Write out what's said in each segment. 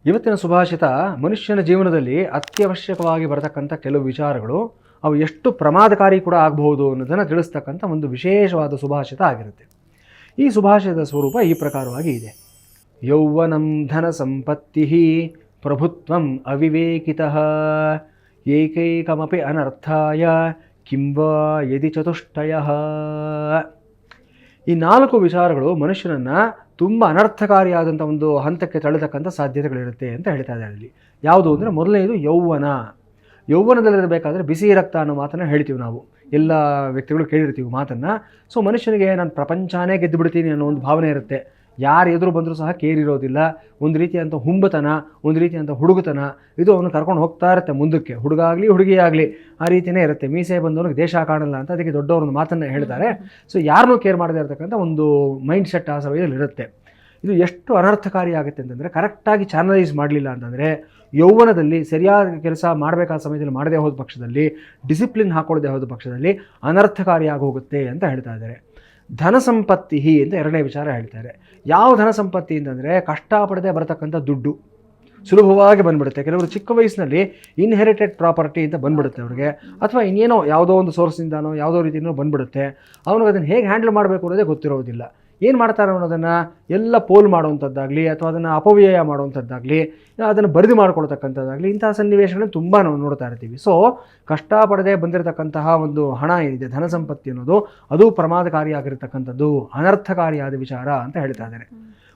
ಇವತ್ತಿನ ಸುಭಾಷಿತ ಮನುಷ್ಯನ ಜೀವನದಲ್ಲಿ ಅತ್ಯವಶ್ಯಕವಾಗಿ ಬರತಕ್ಕಂಥ ಕೆಲವು ವಿಚಾರಗಳು ಅವು ಎಷ್ಟು ಪ್ರಮಾದಕಾರಿ ಕೂಡ ಆಗಬಹುದು ಅನ್ನೋದನ್ನು ತಿಳಿಸ್ತಕ್ಕಂಥ ಒಂದು ವಿಶೇಷವಾದ ಸುಭಾಷಿತ ಆಗಿರುತ್ತೆ. ಈ ಸುಭಾಷಿತದ ಸ್ವರೂಪ ಈ ಪ್ರಕಾರವಾಗಿ ಇದೆ. ಯೌವನಂ ಧನ ಸಂಪತ್ತಿ ಪ್ರಭುತ್ವಂ ಅವಿವೇಕಿತಃ ಏಕೈಕಮಪಿ ಅನರ್ಥಾಯ ಕಿಂವಾ ಯದಿ ಚತುಷ್ಟಯಃ. ಈ ನಾಲ್ಕು ವಿಚಾರಗಳು ಮನುಷ್ಯನನ್ನು ತುಂಬ ಅನರ್ಥಕಾರಿಯಾದಂಥ ಒಂದು ಹಂತಕ್ಕೆ ತಳ್ಳತಕ್ಕಂಥ ಸಾಧ್ಯತೆಗಳಿರುತ್ತೆ ಅಂತ ಹೇಳ್ತಾ ಇದ್ದಾರೆ ಇಲ್ಲಿ. ಯಾವುದು ಅಂದರೆ ಮೊದಲನೇದು ಯೌವನ. ಯೌವನದಲ್ಲಿರಬೇಕಾದ್ರೆ ಬಿಸಿ ರಕ್ತ ಅನ್ನೋ ಮಾತನ್ನು ಹೇಳ್ತೀವಿ ನಾವು, ಎಲ್ಲ ವ್ಯಕ್ತಿಗಳು ಕೇಳಿರ್ತೀವಿ ಮಾತನ್ನು. ಸೊ ಮನುಷ್ಯನಿಗೆ ನಾನು ಪ್ರಪಂಚನೇ ಗೆದ್ದು ಬಿಡ್ತೀನಿ ಅನ್ನೋ ಒಂದು ಭಾವನೆ ಇರುತ್ತೆ. ಯಾರು ಎದುರು ಬಂದರೂ ಸಹ ಕೇರಿರೋದಿಲ್ಲ. ಒಂದು ರೀತಿಯಂಥ ಹುಂಬತನ, ಒಂದು ರೀತಿಯಂಥ ಹುಡುಗತನ, ಇದು ಅವನು ಕರ್ಕೊಂಡು ಹೋಗ್ತಾ ಇರುತ್ತೆ ಮುಂದಕ್ಕೆ. ಹುಡುಗ ಆಗಲಿ ಹುಡುಗಿಯಾಗಲಿ ಆ ರೀತಿಯೇ ಇರುತ್ತೆ. ಮೀಸೆ ಬಂದವನಿಗೆ ದೇಶ ಕಾಣಲ್ಲ ಅಂತ ಅದಕ್ಕೆ ದೊಡ್ಡವ್ರೊಂದು ಮಾತನ್ನು ಹೇಳ್ತಾರೆ. ಸೊ ಯಾರನ್ನೂ ಕೇರ್ ಮಾಡದೇ ಇರತಕ್ಕಂಥ ಒಂದು ಮೈಂಡ್ ಸೆಟ್ ಆ ಸಮಯದಲ್ಲಿ ಇರುತ್ತೆ. ಇದು ಎಷ್ಟು ಅನರ್ಥಕಾರಿ ಆಗುತ್ತೆ ಅಂತಂದರೆ, ಕರೆಕ್ಟಾಗಿ ಚಾನಲೈಸ್ ಮಾಡಲಿಲ್ಲ ಅಂತಂದರೆ, ಯೌವನದಲ್ಲಿ ಸರಿಯಾದ ಕೆಲಸ ಮಾಡಬೇಕಾದ ಸಮಯದಲ್ಲಿ ಮಾಡದೇ ಹೋದ ಪಕ್ಷದಲ್ಲಿ, ಡಿಸಿಪ್ಲಿನ್ ಹಾಕೊಳ್ಳದೆ ಹೋದ ಪಕ್ಷದಲ್ಲಿ ಅನರ್ಥಕಾರಿಯಾಗಿ ಹೋಗುತ್ತೆ ಅಂತ ಹೇಳ್ತಾ ಇದ್ದಾರೆ. ಧನ ಸಂಪತ್ತಿ ಅಂತ ಎರಡನೇ ವಿಚಾರ ಹೇಳ್ತಾರೆ. ಯಾವ ಧನ ಸಂಪತ್ತಿ ಅಂತಂದರೆ, ಕಷ್ಟಪಡದೆ ಬರತಕ್ಕಂಥ ದುಡ್ಡು ಸುಲಭವಾಗಿ ಬಂದ್ಬಿಡುತ್ತೆ. ಕೆಲವರು ಚಿಕ್ಕ ವಯಸ್ಸಿನಲ್ಲಿ ಇನ್ಹೆರಿಟೆಡ್ ಪ್ರಾಪರ್ಟಿ ಅಂತ ಬಂದ್ಬಿಡುತ್ತೆ ಅವ್ರಿಗೆ, ಅಥವಾ ಇನ್ನೇನೋ ಯಾವುದೋ ಒಂದು ಸೋರ್ಸಿಂದಾನೋ ಯಾವುದೋ ರೀತಿಯೋ ಬಂದ್ಬಿಡುತ್ತೆ. ಅವನಿಗೆ ಅದನ್ನು ಹೇಗೆ ಹ್ಯಾಂಡಲ್ ಮಾಡಬೇಕು ಅನ್ನೋದೇ ಗೊತ್ತಿರೋದಿಲ್ಲ. ಏನು ಮಾಡ್ತಾರೆ ಅನ್ನೋದನ್ನು ಎಲ್ಲ ಪೋಲ್ ಮಾಡುವಂಥದ್ದಾಗಲಿ ಅಥವಾ ಅದನ್ನು ಅಪವ್ಯಯ ಮಾಡುವಂಥದ್ದಾಗಲಿ, ಅದನ್ನು ಬರೆದು ಮಾಡ್ಕೊಳ್ತಕ್ಕಂಥದ್ದಾಗಲಿ, ಇಂತಹ ಸನ್ನಿವೇಶಗಳನ್ನು ತುಂಬ ನಾವು ನೋಡ್ತಾ ಇರ್ತೀವಿ. ಸೊ ಕಷ್ಟಪಡದೆ ಬಂದಿರತಕ್ಕಂತಹ ಒಂದು ಹಣ ಏನಿದೆ, ಧನ ಸಂಪತ್ತಿ ಅನ್ನೋದು ಅದು ಪ್ರಮಾದಕಾರಿಯಾಗಿರ್ತಕ್ಕಂಥದ್ದು, ಅನರ್ಥಕಾರಿಯಾದ ವಿಚಾರ ಅಂತ ಹೇಳ್ತಾ ಇದ್ದಾರೆ.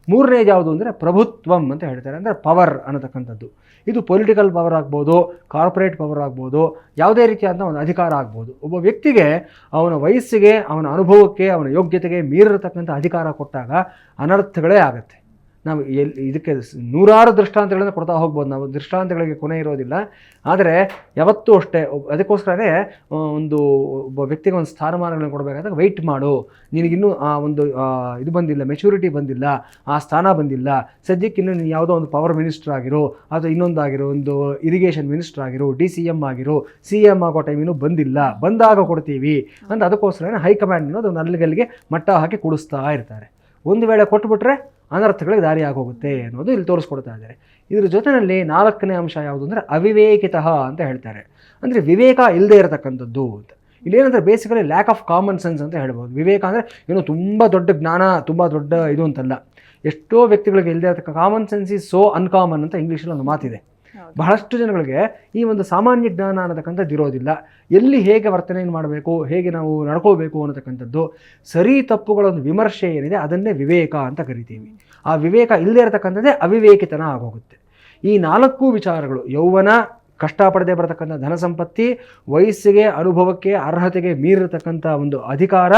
ಮೂರನೇದು ಯಾವುದು ಅಂದರೆ ಪ್ರಭುತ್ವಂ ಅಂತ ಹೇಳ್ತಾರೆ. ಅಂದರೆ ಪವರ್ ಅನ್ನತಕ್ಕಂಥದ್ದು. ಇದು ಪೊಲಿಟಿಕಲ್ ಪವರ್ ಆಗ್ಬೋದು, ಕಾರ್ಪೊರೇಟ್ ಪವರ್ ಆಗ್ಬೋದು, ಯಾವುದೇ ರೀತಿಯಾದ ಒಂದು ಅಧಿಕಾರ ಆಗ್ಬೋದು. ಒಬ್ಬ ವ್ಯಕ್ತಿಗೆ ಅವನ ವಯಸ್ಸಿಗೆ, ಅವನ ಅನುಭವಕ್ಕೆ, ಅವನ ಯೋಗ್ಯತೆಗೆ ಮೀರಿರತಕ್ಕಂಥ ಅಧಿಕಾರ ಕೊಟ್ಟಾಗ ಅನರ್ಥಗಳೇ ಆಗುತ್ತೆ. ನಾವು ಇದಕ್ಕೆ ನೂರಾರು ದೃಷ್ಟಾಂತಗಳನ್ನು ಕೊಡ್ತಾ ಹೋಗ್ಬೋದು. ನಾವು ದೃಷ್ಟಾಂತಗಳಿಗೆ ಕೊನೆ ಇರೋದಿಲ್ಲ. ಆದರೆ ಯಾವತ್ತೂ ಅಷ್ಟೇ, ಅದಕ್ಕೋಸ್ಕರನೇ ಒಬ್ಬ ವ್ಯಕ್ತಿಗೆ ಒಂದು ಸ್ಥಾನಮಾನಗಳನ್ನು ಕೊಡಬೇಕಾದಾಗ ವೆಯ್ಟ್ ಮಾಡು, ನಿನಗಿನ್ನೂ ಆ ಒಂದು ಇದು ಬಂದಿಲ್ಲ, ಮೆಚುರಿಟಿ ಬಂದಿಲ್ಲ, ಆ ಸ್ಥಾನ ಬಂದಿಲ್ಲ, ಸದ್ಯಕ್ಕೆ ಇನ್ನೂ ನೀನು ಯಾವುದೋ ಒಂದು ಪವರ್ ಮಿನಿಸ್ಟರ್ ಆಗಿರೋ ಅಥವಾ ಇನ್ನೊಂದಾಗಿರೋ, ಒಂದು ಇರಿಗೇಷನ್ ಮಿನಿಸ್ಟರ್ ಆಗಿರೋ, DCM ಆಗಿರೋ, CM ಆಗೋ ಟೈಮ್ ಇನ್ನೂ ಬಂದಿಲ್ಲ, ಬಂದಾಗ ಕೊಡ್ತೀವಿ ಅಂತ ಅದಕ್ಕೋಸ್ಕರನೇ ಹೈಕಮಾಂಡ್ ಅನ್ನೋದು ಒಂದು ಅಲ್ಲಿಗಲ್ಲಿಗೆ ಮಟ್ಟ ಹಾಕಿ ಕೂಡಿಸ್ತಾ ಇರ್ತಾರೆ. ಒಂದು ವೇಳೆ ಕೊಟ್ಬಿಟ್ರೆ ಅನರ್ಥಗಳಿಗೆ ದಾರಿ ಆಗೋಗುತ್ತೆ ಅನ್ನೋದು ಇಲ್ಲಿ ತೋರಿಸ್ಕೊಡ್ತಾ ಇದ್ದಾರೆ. ಇದ್ರ ಜೊತೆಯಲ್ಲಿ ನಾಲ್ಕನೇ ಅಂಶ ಯಾವುದು ಅಂದರೆ ಅವಿವೇಕಿತಃ ಅಂತ ಹೇಳ್ತಾರೆ. ಅಂದರೆ ವಿವೇಕ ಇಲ್ಲದೆ ಇರತಕ್ಕಂಥದ್ದು ಅಂತ. ಇಲ್ಲೇನಂದರೆ basically lack of common sense ಅಂತ ಹೇಳ್ಬೋದು. ವಿವೇಕ ಅಂದರೆ ಏನೋ ತುಂಬ ದೊಡ್ಡ ಜ್ಞಾನ, ತುಂಬ ದೊಡ್ಡ ಇದು ಅಂತಲ್ಲ. ಎಷ್ಟೋ ವ್ಯಕ್ತಿಗಳಿಗೆ ಇಲ್ಲದೆ ಇರತಕ್ಕ common sense is so uncommon ಅಂತ ಇಂಗ್ಲೀಷಲ್ಲಿ ಒಂದು ಮಾತಿದೆ. ಬಹಳಷ್ಟು ಜನಗಳಿಗೆ ಈ ಒಂದು ಸಾಮಾನ್ಯ ಜ್ಞಾನ ಅನ್ನತಕ್ಕಂಥದ್ದು ಇರೋದಿಲ್ಲ. ಎಲ್ಲಿ ಹೇಗೆ ವರ್ತನೆಯನ್ನು ಮಾಡಬೇಕು, ಹೇಗೆ ನಾವು ನಡ್ಕೋಬೇಕು ಅನ್ನತಕ್ಕಂಥದ್ದು, ಸರಿ ತಪ್ಪುಗಳ ಒಂದು ವಿಮರ್ಶೆ ಏನಿದೆ ಅದನ್ನೇ ವಿವೇಕ ಅಂತ ಕರಿತೀವಿ. ಆ ವಿವೇಕ ಇಲ್ಲದೆ ಇರತಕ್ಕಂಥದ್ದೇ ಅವಿವೇಕಿತನ ಆಗೋಗುತ್ತೆ. ಈ ನಾಲ್ಕು ವಿಚಾರಗಳು, ಯೌವನ, ಕಷ್ಟಪಡದೆ ಬರತಕ್ಕಂಥ ಧನ ಸಂಪತ್ತಿ, ವಯಸ್ಸಿಗೆ, ಅನುಭವಕ್ಕೆ, ಅರ್ಹತೆಗೆ ಮೀರಿರತಕ್ಕಂಥ ಒಂದು ಅಧಿಕಾರ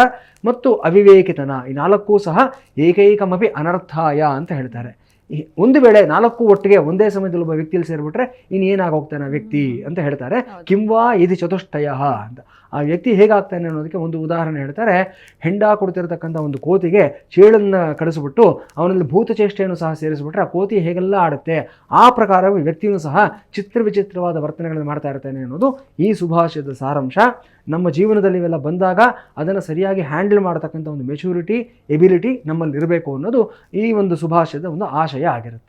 ಮತ್ತು ಅವಿವೇಕಿತನ, ಈ ನಾಲ್ಕೂ ಸಹ ಏಕೈಕಮಪಿ ಅನರ್ಥಾಯ ಅಂತ ಹೇಳ್ತಾರೆ. ಒಂದು ವೇಳೆ ನಾಲ್ಕು ಒಟ್ಟಿಗೆ ಒಂದೇ ಸಮಯದಲ್ಲಿ ಒಬ್ಬ ವ್ಯಕ್ತಿಯಲ್ಲಿ ಸೇರಿಬಿಟ್ರೆ ಇನ್ನೇನಾಗೋಗ್ತಾನೆ ಆ ವ್ಯಕ್ತಿ ಅಂತ ಹೇಳ್ತಾರೆ. ಕಿಂವಾ ಯದಿ ಚತುಷ್ಟಯ ಅಂತ. ಆ ವ್ಯಕ್ತಿ ಹೇಗಾಗ್ತಾನೆ ಅನ್ನೋದಕ್ಕೆ ಒಂದು ಉದಾಹರಣೆ ಹೇಳ್ತಾರೆ. ಹೆಂಡ ಕೊಡ್ತಿರ್ತಕ್ಕಂಥ ಒಂದು ಕೋತಿಗೆ ಚೇಳನ್ನು ಕಡಿಸ್ಬಿಟ್ಟು ಅವನಲ್ಲಿ ಭೂತಚೇಷ್ಟೆಯನ್ನು ಸಹ ಸೇರಿಸ್ಬಿಟ್ರೆ ಆ ಕೋತಿ ಹೇಗೆಲ್ಲ ಆಡುತ್ತೆ, ಆ ಪ್ರಕಾರ ವ್ಯಕ್ತಿಯೂ ಸಹ ವಿಚಿತ್ರವಾದ ವರ್ತನೆಗಳನ್ನು ಮಾಡ್ತಾ ಇರ್ತಾನೆ ಅನ್ನೋದು ಈ ಸುಭಾಷಿತದ ಸಾರಾಂಶ. ನಮ್ಮ ಜೀವನದಲ್ಲಿ ಇವೆಲ್ಲ ಬಂದಾಗ ಅದನ್ನು ಸರಿಯಾಗಿ ಹ್ಯಾಂಡಲ್ ಮಾಡತಕ್ಕಂಥ ಒಂದು ಮೆಚುರಿಟಿ, ಎಬಿಲಿಟಿ ನಮ್ಮಲ್ಲಿ ಇರಬೇಕು ಅನ್ನೋದು ಈ ಒಂದು ಸುಭಾಷಿತದ ಒಂದು ಆಶಯ ಆಗಿರುತ್ತೆ.